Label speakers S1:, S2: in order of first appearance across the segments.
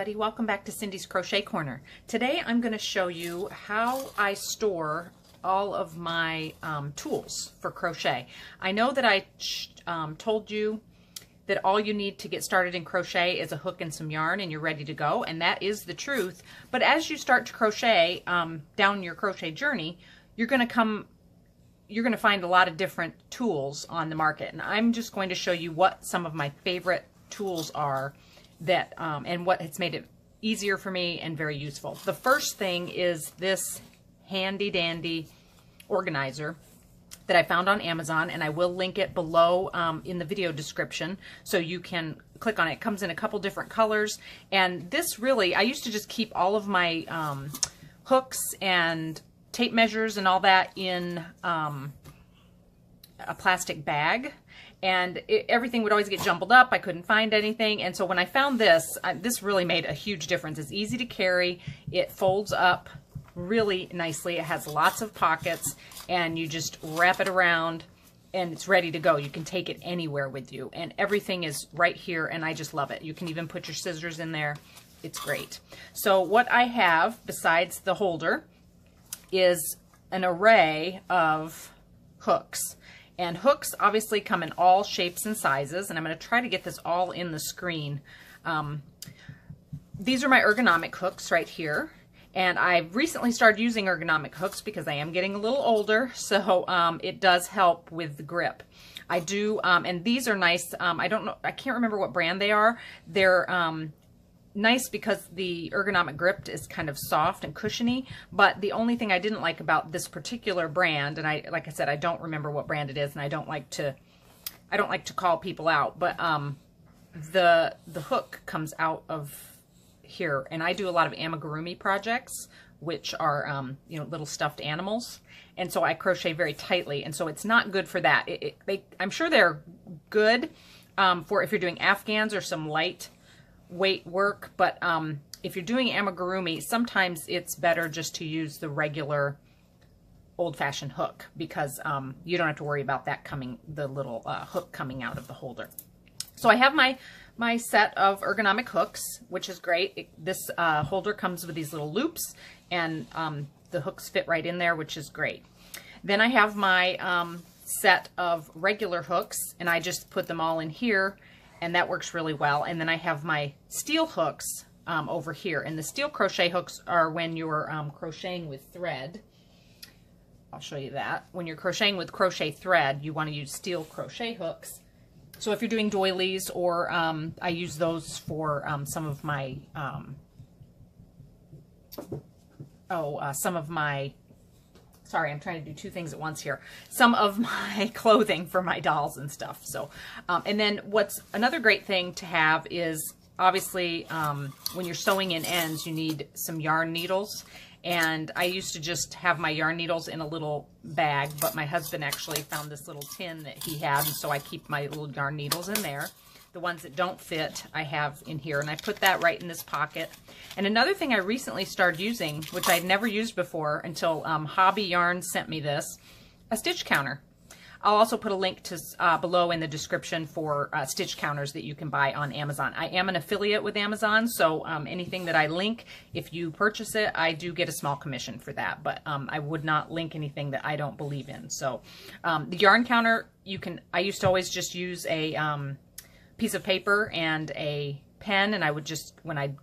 S1: everybody, welcome back to Cindy's Crochet Corner. Today I'm going to show you how I store all of my tools for crochet. I know that I told you that all you need to get started in crochet is a hook and some yarn and you're ready to go, and that is the truth. But as you start to crochet down your crochet journey, you're going to find a lot of different tools on the market, and I'm just going to show you what some of my favorite tools are that and what has made it easier for me and very useful. The first thing is this handy dandy organizer that I found on Amazon, and I will link it below in the video description so you can click on it. It comes in a couple different colors, and this really, I used to just keep all of my hooks and tape measures and all that in a plastic bag, and everything would always get jumbled up. I couldn't find anything, and so when I found this, this really made a huge difference. It's easy to carry, it folds up really nicely, it has lots of pockets, and you just wrap it around and it's ready to go. You can take it anywhere with you, and everything is right here, and I just love it. You can even put your scissors in there. It's great. So what I have besides the holder is an array of hooks. And hooks obviously come in all shapes and sizes, and I'm going to try to get this all in the screen. These are my ergonomic hooks right here, and I've recently started using ergonomic hooks because I am getting a little older, so it does help with the grip. I do, and these are nice. I don't know, I can't remember what brand they are. They're nice because the ergonomic grip is kind of soft and cushiony, but the only thing I didn't like about this particular brand, and like I said, I don't remember what brand it is, and I don't like to call people out, but the hook comes out of here, and I do a lot of amigurumi projects, which are you know, little stuffed animals, and so I crochet very tightly, and so it's not good for that. I'm sure they're good for if you're doing Afghans or some light weight work, but if you're doing amigurumi, sometimes it's better just to use the regular old-fashioned hook, because you don't have to worry about that the little hook coming out of the holder. So I have my set of ergonomic hooks, which is great. This holder comes with these little loops, and the hooks fit right in there, which is great. Then I have my set of regular hooks, and I just put them all in here, and that works really well. And then I have my steel hooks over here, and the steel crochet hooks are when you're crocheting with thread. I'll show you that. When you're crocheting with crochet thread, you want to use steel crochet hooks. So if you're doing doilies, or I use those for some of my sorry, I'm trying to do two things at once here. Some of my clothing for my dolls and stuff. So, and then what's another great thing to have is obviously when you're sewing in ends, you need some yarn needles. And I used to just have my yarn needles in a little bag, but my husband actually found this little tin that he had, and so I keep my little yarn needles in there. The ones that don't fit, I have in here, and I put that right in this pocket. And another thing I recently started using, which I'd never used before until Hobby Yarn sent me this, a stitch counter. I'll also put a link to below in the description for stitch counters that you can buy on Amazon. I am an affiliate with Amazon, so anything that I link, if you purchase it, I do get a small commission for that, but I would not link anything that I don't believe in. So the yarn counter, I used to always just use a piece of paper and a pen, and I would just, when I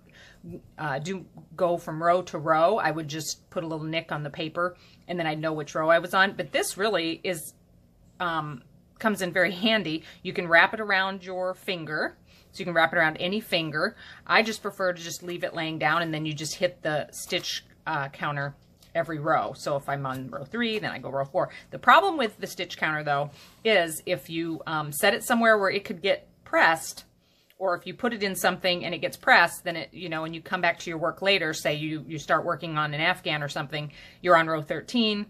S1: go from row to row, I would just put a little nick on the paper, and then I'd know which row I was on. But this really is comes in very handy. You can wrap it around your finger, so you can wrap it around any finger. I just prefer to just leave it laying down, and then you just hit the stitch counter every row. So if I'm on row 3, then I go row 4. The problem with the stitch counter, though, is if you set it somewhere where it could get pressed, or if you put it in something and it gets pressed, then it, you know, and you come back to your work later, say you start working on an Afghan or something, you're on row 13,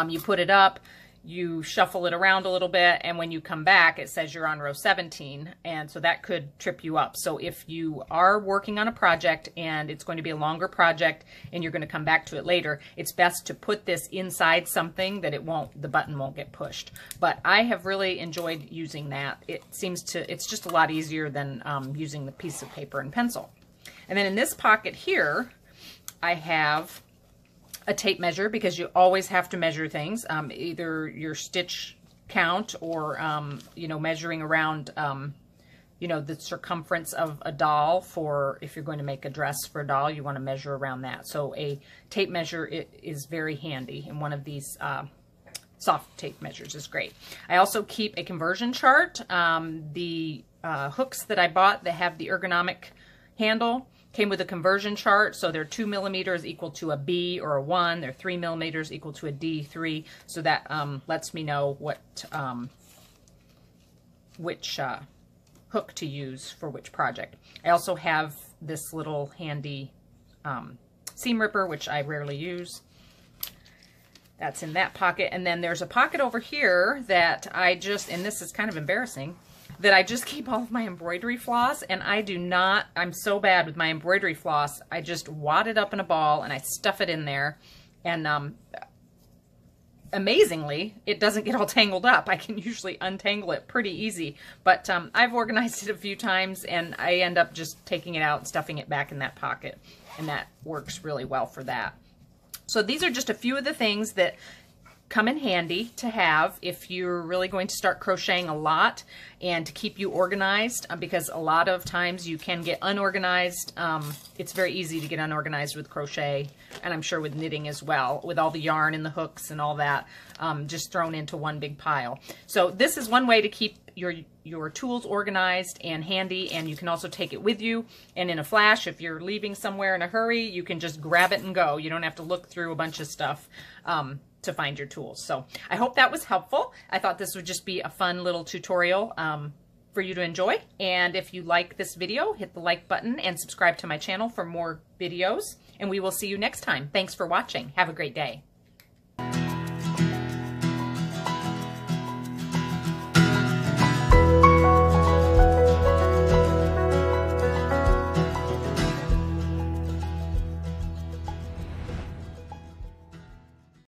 S1: you put it up, you shuffle it around a little bit, and when you come back, it says you're on row 17, and so that could trip you up. So if you are working on a project and it's going to be a longer project and you're going to come back to it later, it's best to put this inside something that the button won't get pushed. But I have really enjoyed using that. It's just a lot easier than using the piece of paper and pencil. And then in this pocket here, I have a tape measure, because you always have to measure things, either your stitch count or, you know, measuring around, you know, the circumference of a doll. For if you're going to make a dress for a doll, you want to measure around that. So a tape measure is very handy, and one of these soft tape measures is great. I also keep a conversion chart. The hooks that I bought that have the ergonomic handle came with a conversion chart, so they're 2 millimeters equal to a B or a 1. They're 3 millimeters equal to a D3. So that lets me know what which hook to use for which project. I also have this little handy seam ripper, which I rarely use. That's in that pocket. And then there's a pocket over here that I just, and this is kind of embarrassing, that I just keep all of my embroidery floss, and I do not, I'm so bad with my embroidery floss. I just wad it up in a ball and I stuff it in there, and amazingly, it doesn't get all tangled up. I can usually untangle it pretty easy, but I've organized it a few times, and I end up just taking it out and stuffing it back in that pocket, and that works really well for that. So these are just a few of the things that come in handy to have if you're really going to start crocheting a lot, and to keep you organized, because a lot of times you can get unorganized. It's very easy to get unorganized with crochet, and I'm sure with knitting as well, with all the yarn and the hooks and all that just thrown into one big pile. So this is one way to keep your tools organized and handy, and you can also take it with you, and in a flash, if you're leaving somewhere in a hurry, you can just grab it and go. You don't have to look through a bunch of stuff to find your tools. So I hope that was helpful. I thought this would just be a fun little tutorial for you to enjoy. And if you like this video, hit the like button and subscribe to my channel for more videos. And we will see you next time. Thanks for watching. Have a great day.